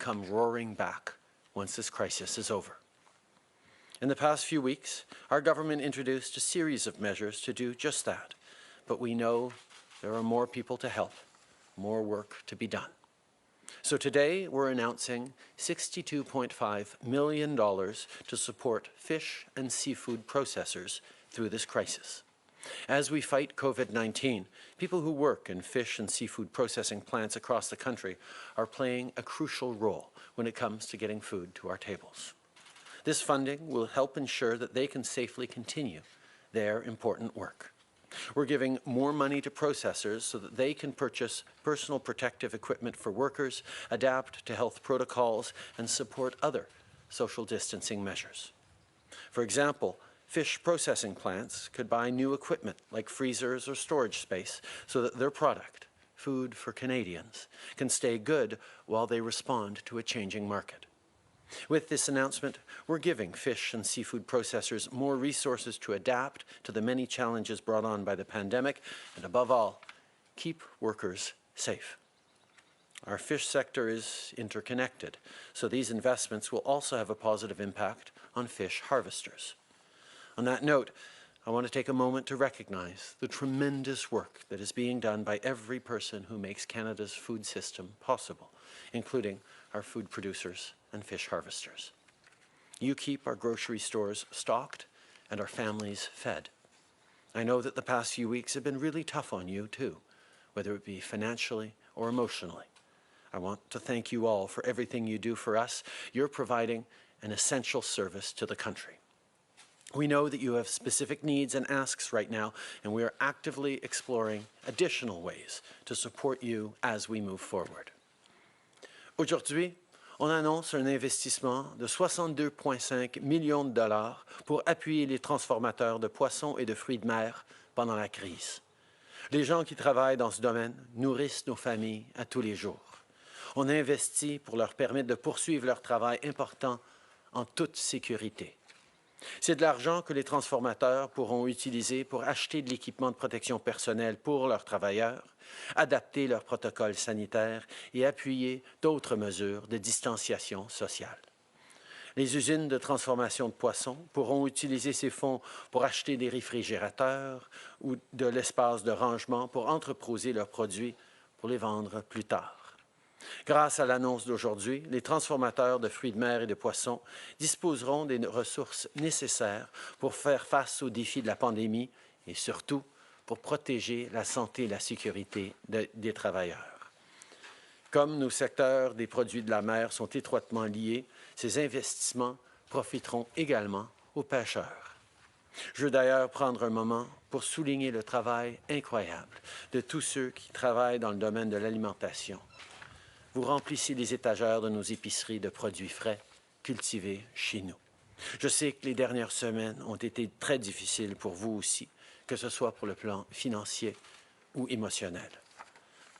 come roaring back once this crisis is over. In the past few weeks, our government introduced a series of measures to do just that, but we know there are more people to help, more work to be done. So today, we're announcing $62.5 million to support fish and seafood processors through this crisis. As we fight COVID-19, people who work in fish and seafood processing plants across the country are playing a crucial role when it comes to getting food to our tables. This funding will help ensure that they can safely continue their important work. We're giving more money to processors so that they can purchase personal protective equipment for workers, adapt to health protocols, and support other social distancing measures. For example, fish processing plants could buy new equipment like freezers or storage space so that their product, food for Canadians, can stay good while they respond to a changing market. With this announcement, we're giving fish and seafood processors more resources to adapt to the many challenges brought on by the pandemic and, above all, keep workers safe. Our fish sector is interconnected, so these investments will also have a positive impact on fish harvesters. On that note, I want to take a moment to recognize the tremendous work that is being done by every person who makes Canada's food system possible, including our food producers and fish harvesters. You keep our grocery stores stocked and our families fed. I know that the past few weeks have been really tough on you too, whether it be financially or emotionally. I want to thank you all for everything you do for us. You're providing an essential service to the country. We know that you have specific needs and asks right now, and we are actively exploring additional ways to support you as we move forward. Aujourd'hui, on annonce un investissement de 62,5 millions de dollars pour appuyer les transformateurs de poissons et de fruits de mer pendant la crise. Les gens qui travaillent dans ce domaine nourrissent nos familles à tous les jours. On investit pour leur permettre de poursuivre leur travail important en toute sécurité. C'est de l'argent que les transformateurs pourront utiliser pour acheter de l'équipement de protection personnelle pour leurs travailleurs, adapter leurs protocoles sanitaires et appuyer d'autres mesures de distanciation sociale. Les usines de transformation de poissons pourront utiliser ces fonds pour acheter des réfrigérateurs ou de l'espace de rangement pour entreposer leurs produits pour les vendre plus tard. Grâce à l'annonce d'aujourd'hui, les transformateurs de fruits de mer et de poissons disposeront des ressources nécessaires pour faire face aux défis de la pandémie et surtout pour protéger la santé et la sécurité des travailleurs. Comme nos secteurs des produits de la mer sont étroitement liés, ces investissements profiteront également aux pêcheurs. Je veux d'ailleurs prendre un moment pour souligner le travail incroyable de tous ceux qui travaillent dans le domaine de l'alimentation. Vous remplissez les étagères de nos épiceries de produits frais, cultivés chez nous. Je sais que les dernières semaines ont été très difficiles pour vous aussi, que ce soit pour le plan financier ou émotionnel.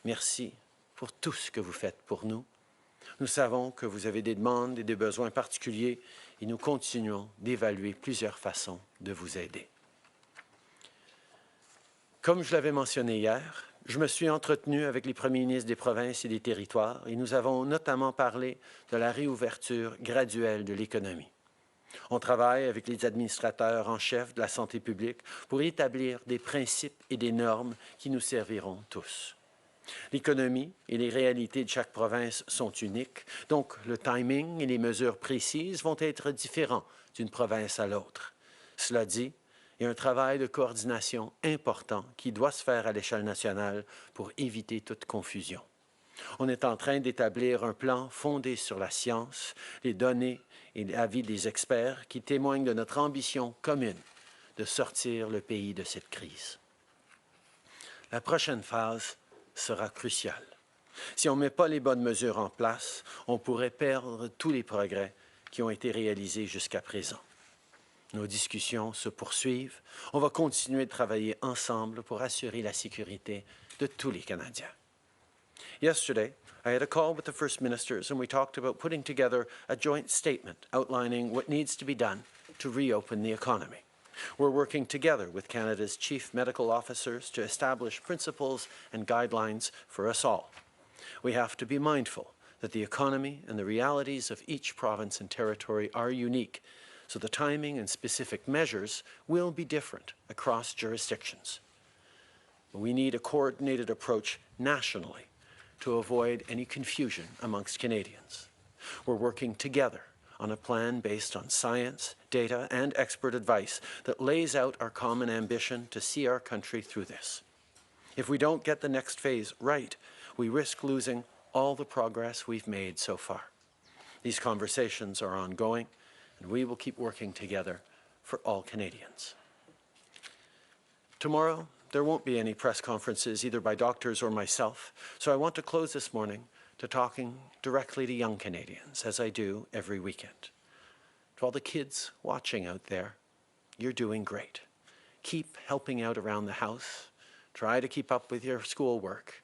Merci pour tout ce que vous faites pour nous. Nous savons que vous avez des demandes et des besoins particuliers et nous continuons d'évaluer plusieurs façons de vous aider. Comme je l'avais mentionné hier, je me suis entretenu avec les premiers ministres des provinces et des territoires et nous avons notamment parlé de la réouverture graduelle de l'économie. On travaille avec les administrateurs en chef de la santé publique pour établir des principes et des normes qui nous serviront tous. L'économie et les réalités de chaque province sont uniques, donc le timing et les mesures précises vont être différents d'une province à l'autre. Cela dit, il y a un travail de coordination important qui doit se faire à l'échelle nationale pour éviter toute confusion. On est en train d'établir un plan fondé sur la science, les données et l'avis des experts qui témoignent de notre ambition commune de sortir le pays de cette crise. La prochaine phase sera cruciale. Si on ne met pas les bonnes mesures en place, on pourrait perdre tous les progrès qui ont été réalisés jusqu'à présent. Nos discussions se poursuivent. On va continuer de travailler ensemble pour assurer la sécurité de tous les Canadiens. Yesterday, I had a call with the First Ministers and we talked about putting together a joint statement outlining what needs to be done to reopen the economy. We're working together with Canada's chief medical officers to establish principles and guidelines for us all. We have to be mindful that the economy and the realities of each province and territory are unique, so the timing and specific measures will be different across jurisdictions. We need a coordinated approach nationally to avoid any confusion amongst Canadians. We're working together on a plan based on science, data, and expert advice that lays out our common ambition to see our country through this. If we don't get the next phase right, we risk losing all the progress we've made so far. These conversations are ongoing, and we will keep working together for all Canadians. Tomorrow, there won't be any press conferences either by doctors or myself, so I want to close this morning to talking directly to young Canadians, as I do every weekend. To all the kids watching out there, you're doing great. Keep helping out around the house, try to keep up with your schoolwork,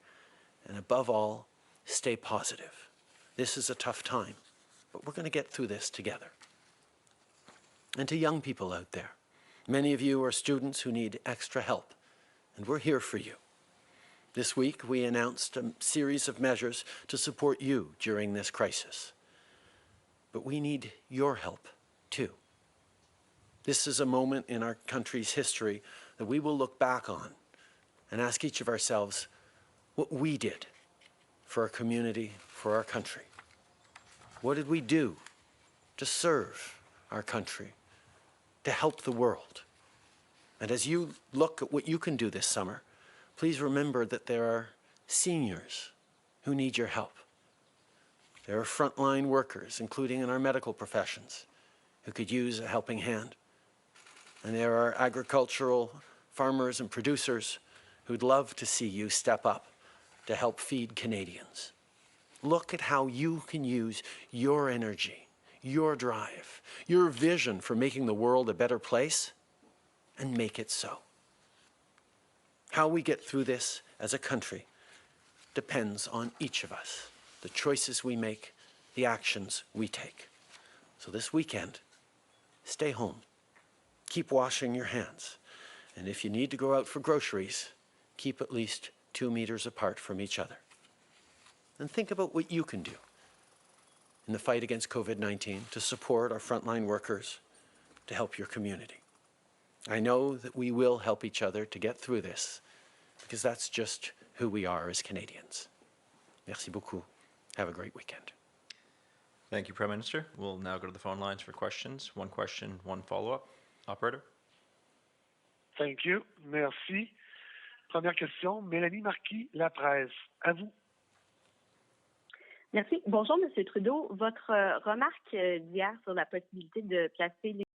and above all, stay positive. This is a tough time, but we're going to get through this together. And to young people out there, many of you are students who need extra help, and we're here for you. This week, we announced a series of measures to support you during this crisis. But we need your help, too. This is a moment in our country's history that we will look back on and ask each of ourselves what we did for our community, for our country. What did we do to serve our country, to help the world? And as you look at what you can do this summer, please remember that there are seniors who need your help. There are frontline workers, including in our medical professions, who could use a helping hand. And there are agricultural farmers and producers who'd love to see you step up to help feed Canadians. Look at how you can use your energy, your drive, your vision for making the world a better place, and make it so. How we get through this as a country depends on each of us, the choices we make, the actions we take. So this weekend, stay home. Keep washing your hands. And if you need to go out for groceries, keep at least 2 meters apart from each other. And think about what you can do in the fight against COVID-19 to support our frontline workers, to help your community. I know that we will help each other to get through this, because that's just who we are as Canadians. Merci beaucoup. Have a great weekend. Thank you, Prime Minister. We'll now go to the phone lines for questions. One question, one follow-up. Operator? Thank you. Merci. Première question, Mélanie Marquis, La Presse. À vous. Merci. Bonjour, M. Trudeau. Votre remarque d'hier sur la possibilité de placer les